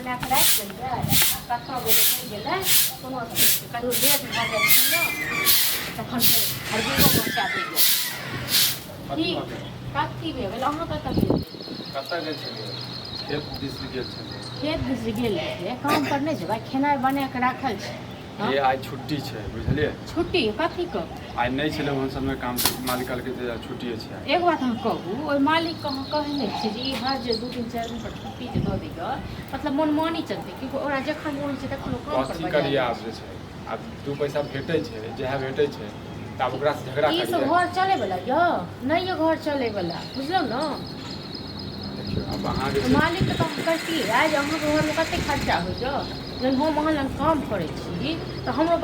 बना के राख देलियै कखनो गेलै नहीं गेलै कोनो अथी कहियो लेट भऽ जाइ छै ने तखन फेर हरदीओ बचा देलियै ठीक कथी भेल अहाँ कतऽ गेल गेल छलियै खेत दिस गेल छलियै खेत दिस गेल रहियै काम पर नहीं जेबै खेनाइ बना के राखल छै ये आज छुट्टी छै बुझलियै छुट्टी कथी के आइ नहीं छलै हम सबमे काम मालिक कहलकै जे छुट्टी छै एक बात हम कहू ओहि मालिक के हम कहै नहि छी जे ई हर जे 2 दिन 4 दिन पर छुट्टी जे दऽ दिअ मतलब मनमानी चलतै क्योंकि ओकरा जखन मोन छै तखन ओ काम पर कथी करियै आब जे छै आब 2 पैसा भेटै छै जएह भेटै छै तऽ आब ओकरा से झगड़ा ई करियै सब घर चले वाला यऽ नहीं ये घर चले वाला बुझलौ न देखियौ अब अहाँ जे छै मालिक के हम कहतियै आज अहाँ के घर में कते खर्चा होइए जब हम अहाँ लग काम करै छी तऽ हमरो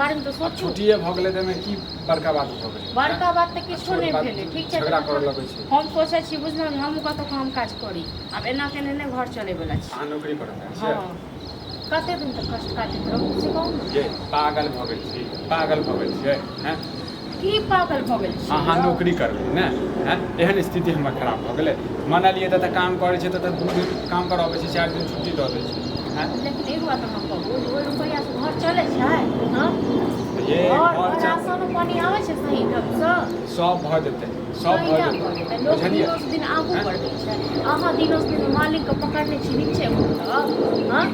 बारे में तो सोचू छुट्टिए भऽ गेलै तऽ की बड़का बात भऽ गेलै बड़का बात तऽ किछो नहि भेलै ठीक छै झगड़ा करऽ लगै छै हम सोचै छी बुझलहुँ हमहूँ कतौ काम काज करी आब एना केने नहि घर चले वाला छी अहाँ नौकरी करऽ हाँ छियै कते दिन तक कष्ट काटैत रहू से कहू ने ये पागल भऽ गेल छी पागल भऽ गेल छियै हैं की पागल भऽ गेल छी अहाँ नौकरी करबै ने हैं एहन स्थिति हमर खराब भऽ गेलै मानलियै तऽ काम करै छै तऽ 2 दिन काम पर अबै छै 4 दिन छुट्टी दऽ दै छै हैं लेकिन एक बात अहाँ कहू जे ओहि रुपैआ से घर चलै छै हाँ ये और घर राशन पानी आबै छै सही ढंगसँ सब भऽ जेतै सब भऽ जेतै लोक बुझलियै दिनोस दिन आगू बढ़ै छै अहाँ दिनोस दिन मालिकके पकड़ने छी नीचे हाँ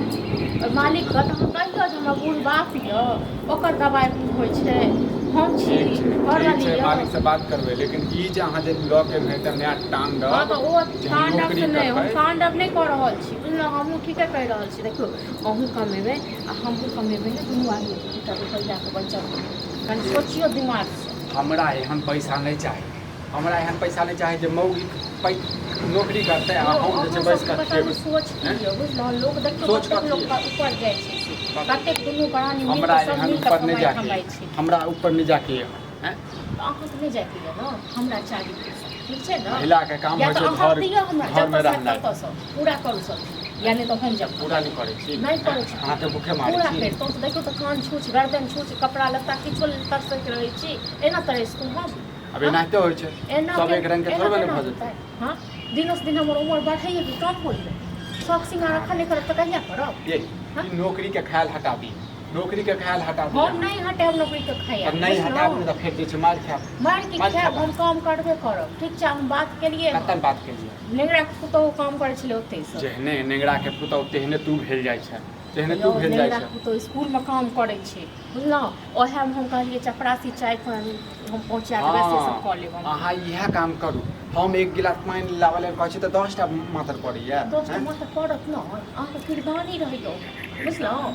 मालिक के तऽ हम कहियौ जे हमरा बूढ़ बाप यऽ ओकर दबाइ होइ छै हम छी ठीक छै मालिक से बात करबै लेकिन ई जे अहाँ जे लऽ के भेटब नया तांडव हाँ तऽ ओ तांडव से नहीं हम तांडव नहीं कऽ रहल छी बुझलहुँ हमहूँ ठीके कहि रहल छी देखियौ अहूँ कमेबै आ हमहूँ कमेबै ने दुनू आदमी दूटा रुपैआके बचत कनि सोचियौ दिमाग से हमरा एहन पैसा नहीं चाही हमरा एहन पैसा नहीं चाही जे मौगी नौकरी करतै आ हम जे छै बैस कऽ खेबै सोच की यऽ बुझलहुँ लोक देखियौ सोच कतेक कथी लोक ऊपर जाइ छै कतेक दुनू प्राणी मिल हमरा कऽ सब एहन मिल ऊपर कऽ नहीं कमाइ जाके छै हमरा ऊपर नहीं जाके हैं अहाँ तऽ नहीं जाके यऽ ने हमरा चाही ठीक छै ने महिला के काम या होइ तऽ छै अहाँ दियौ हमरा घर में जतऽ रहना कतऽसँ पूरा करू सब या नहीं तो हम जब पूरा नहीं करै छी नहीं करै छी अहाँ तऽ भूखे मारै पूरा छी करितौ तऽ देखियौ तऽ कान छूछ गर्दन छूछ कपड़ा लत्ता किछो तरसैत रहै छी एना तरस तू हम अब एनाहिते होइ छै सब एक रंग के थोड़बे ने भऽ जेतै हाँ दिनोस दिन हमर उम्र बढ़ैए कि कम होइए शौक सिंगार रखा नहीं करब तऽ कहिया करब ये ई नौकरी के ख्याल हटा दी नौकरी के ख्याल हटा दी हम नहीं हटाब नौकरी के खाया नहीं हटाब तऽ फेर जे छै मार खायब मार के खायब हम काम करबे करब ठीक छै हम बात केलिए कतन बात केलिए नेगरा पुतहु काम करै छलै ओतै से जेहने नेंगरा के पुतौ तेहने तू भेल जाइ छै तेहने तू भेल जाइ छै तो स्कूल में काम करै छै बुझलहुँ ओहे में हम कहलिए चपरासी चाय पर हम पहुँचा देबै से सब कऽ लेब अहाँ इएह काम करू हम 1 गिलास पानि लावऽ लेल कहै छी तऽ 10 टा माथर पड़ैया 10 टा माथर पड़त ने अहाँके किरदानी रहियौ बुझलहुँ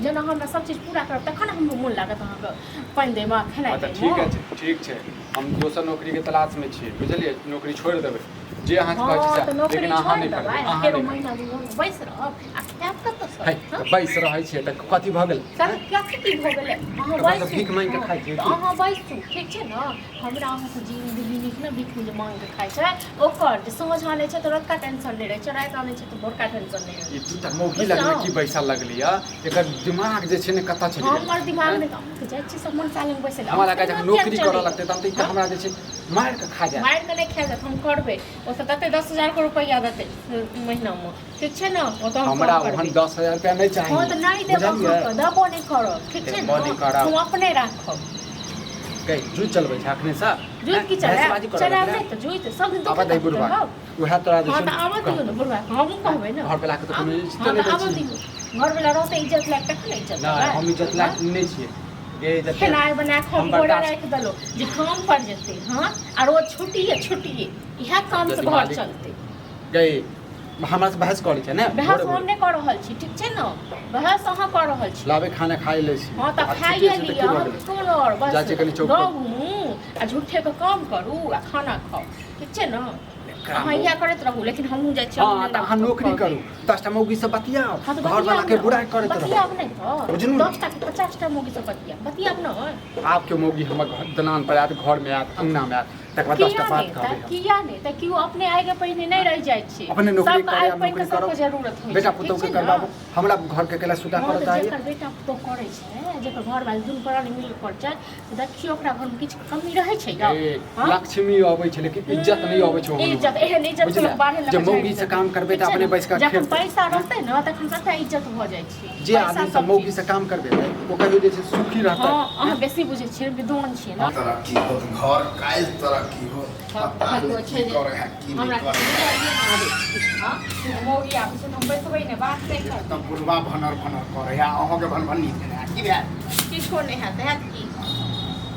जेना हमरा सब चीज पूरा करब तखन हमरो मोन लागत अहाँके पानि देबऽ खेनाइ देबऽ ठीक छै हम दोसर नौकरी के तलाश में छी बुझलियै नौकरी छोड़ि देबै जे अहाँ कहै छी लेकिन अहाँ नहि करबै अहाँ नहीं महीना बैस रहब आ खायब कतऽसँ बैस रहै छियै तऽ कथी भऽ गेल कथी भऽ गेलै अहाँ बैस भीख मांगि के खाइ छियै अहाँ बैसू ठीक छै ने हमरा अहाँके जिंदगी नीक ने भीख जे मांगि के खाइ छै ओकर जे साँझ आनै छै तऽ रातिका टेंशन नहि रहै छै राति आनै छै तऽ भोरका टेंशन नहि रहै ई दू टा मौगी लगमे की बैसा लगली है एकर दिमाग जे छै ने कतऽ चलि गेल हमर दिमाग नहि अहाँके जाइ छी सब मन सालंग बैसल हमरा लगा जब नौकरी करऽ लगतै तब तऽ हमरा जे छै मारि के खा जाए मारि के नहि खा जाएत हम करबै ओ तऽ देतै 10,000 के रुपैआ देतै महीना में ठीक छै ने ओ तऽ हमरा ओहन 10,000 रुपया नहीं चाहिए हाँ तऽ नहीं देबो अहाँके देबो नहीं करब ठीक छै ने हम अपने राखब कहि जुइत चलबै छै अखने सा जुइत की चलाब नहीं तऽ जुइत सब दिन तो आबा दे बुढ़वा उहे तोरा जे हाँ छै तऽ आबऽ दियौ ने बुढ़वा हमहूँ कहबै ने घर वाला के तऽ कोनो इज्जत हाँ नहि तऽ आबऽ दै छी दियौ घर वाला रहतै इज्जत लायक तखन ने इज्जत नहीं हम इज्जत लायक नहीं छियै ये इज्जत खेनाइ बना के हम बोरा राख देलो जे काम पर जेतै हाँ और वो छुट्टिए इएह काम से घर चलतै गई हमरा से बहस करै छै ने बहस हम नहीं कर रहल छी ठीक छै ने बहस अहाँ कर रहल छी लाबे खाना खाइ ले छी हाँ तऽ खाइए लिअ कोन और बस जाइ छै कनी चौक पर रहू आ झूठे के काम करू आ खाना खाओ ठीक छै ने अहाँ इएह करैत रहू लेकिन हमहूँ जाइ छी हाँ तऽ अहाँ नौकरी करू 10 टा मौगी से बतियाओ घर वाला के बुराई करैत रहू बतियाब नहीं तो बुझलू 10 टा के 50 टा मौगी से बतियाब नहीं आपके मौगी हमर घर दलान पर आयत घर में आयत अंगना में आयत तकर बाद 10टा बात कहबै हम। किया नहीं त क्यों अपने आगे पहिने नहीं रह जाय छी अपने नौकरी सबके करे आगे हम पहिने नौकरी सबके करो जरूरत होइ बेटा छै, पुतौ ठीक के छै ने? करबाबू हमरा घर के केला सुधा करत है जेकर बेटा पुतौ करै छै जेकर घर वाला दुन प्राणी मिल कर छै देखियो ओकरा घर में किछ कमी रहै छै या लक्ष्मी अबै छै लेकिन इज्जत नहीं अबै छै इज्जत एहन इज्जत से लोग बाढ़े लगे जब मौगी से काम करबे त अपने बैस के जखन पैसा रहतै न तखन सबटा इज्जत भ जाइ छै जे आदमी सब मौगी से काम करबे ओ कहियो जे छै सुखी रहता हां अहाँ बेसी बुझै छियै विद्वान छियै न तरक्की हो घर काल तरक्की हो पता नहीं की करे है की नहीं करे हां मौगी आबै छै हम बैसबै ने बात नहीं कर तब बुढ़वा भनर भनर करे है अहाँ के भनभनी है की भै किछो नहीं हैत की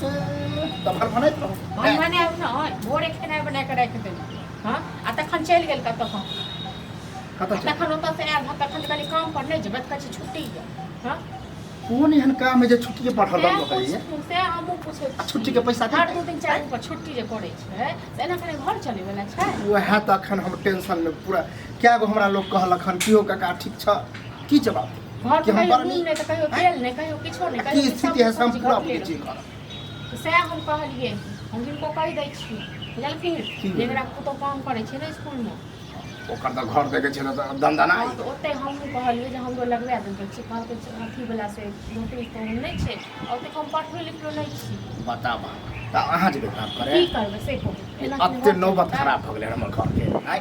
तब भनभनैत रहो भनभने अब न भोरे खेनाइ बना के राख देली हां आ तखन चलि गेल कतौ कतऽ छै तखन ओतऽ से आयल तखन कहली काम पर नहीं जेबै कहै छै छुट्टी है हां कोन एहन काम है जे छुट्टी पर हरदम रहै है से हमहू पूछै छुट्टी के पैसा हर 2 दिन 4 दिन पर छुट्टी जे करै छै से एना कने घर चले वाला छै वह त अखन हम टेंशन में पूरा क्या गो हमरा लोग कहलक हन कियो काका ठीक छ की जवाब घर कि हम कहियो बड़ नहीं नहीं त कहियो तेल नहीं कहियो किछो नहीं की कहियो स्थिति है से हम पूरा बुझे कर से हम कहलिए हम जिनको कहि दै छी बुझलखिन जेकरा पुतो काम करै छै ने स्कूल में ओकर त घर देखे छै त दंदना हाँ, तो ओते हम कहलिए जे हमरो लगवा देबै छी कहलकै अथी वाला से नौकरी तो नहीं छै ओते हम पढ़लो लिखलो नहीं छी बताबा त अहाँ जेबै काम करे की करबै से कहू अत्ते नौबत खराब भ गेलै हमर घर के आइ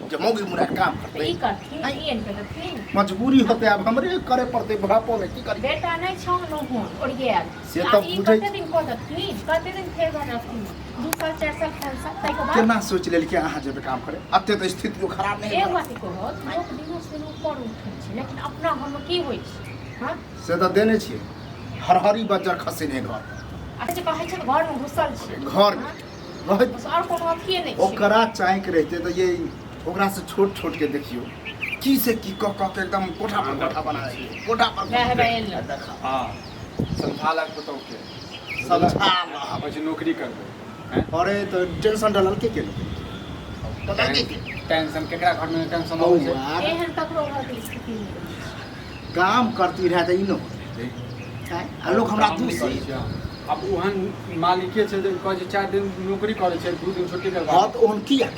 जे मौगी मुरा काम करतै ई करथिन ई एन करथिन मजबूरी होते अब हमरे करे पड़ते बुढ़ापो में की करी बेटा नहीं छौ न हो ओरियाल से तो ई बुझै कते दिन कऽ दथिन कते दिन फेर बनथिन 2 साल 4 साल 5 साल तक बाद केना सोच लेल कि अहाँ जेबै काम करे अत्ते त स्थिति खराब नहीं एक है बात कहो लोक दिनो से ऊपर उठै छै लेकिन अपना घर में की होइ छै हां से त देने छियै हरहरी बज्जर खसे ने घर अच्छा कहै छै घर में घुसल छै घर रहे बस और कोनो अथिए नहीं छै ओकरा चाहक रहते तो ये ओकरा से छोट छोट के देखियो की से की क के एकदम कोठा पर कोठा बना दे कोठा पर वह बैल देखा हां संभालक पुतौ के समझा अब जे नौकरी करबे हैं अरे तो टेंशन डालल के टेंशन केकरा घर में टेंशन हो छै एहन ककरो घर के स्थिति नहीं काम करती रहे त ई न होते आ लोग हमरा दूर से अब ओहन मालिके छै जे कहै छै 4 दिन नौकरी करे छै 2 दिन छुट्टी करबा हां तो ओहन किया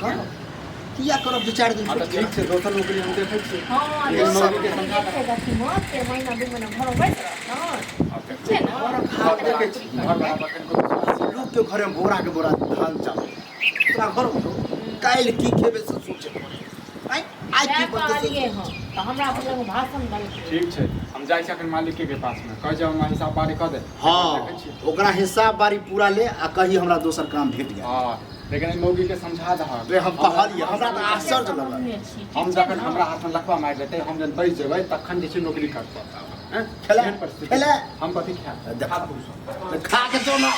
करब जे 4 दिन हां छुट्टी ठीक छै दोसर नौकरी हम देखै छी हां ये ये नौकरी के के समझा समझा के मत के महीना 2 महीना घर बैठ रह छै ना और खा देखे छी घर बराबर कनिको लोग के घरे में बोरा के बोरा धान चावल तोरा घर में काल की खेबे से सोचे आई की कहलिए बता हम तो हमरा मतलब भाषण देलकै ठीक छै हम जाइ छी अखन मालिके के पास में कह जाओ हमरा हिसाब बारी क दे हाँ ओकरा हिसाब बारी पूरा ले आ कही हमरा दोसर काम भेट गया हां लेकिन ई मौगी के समझा दह रे हम कहलिए हमरा त आश्चर्य लगल हम जखन हमरा हाथ में लखवा मार देते हम जब बैठ जेबै तखन जे छै नौकरी करतै हैं खेला हम कथी देखा खा खा के जो ना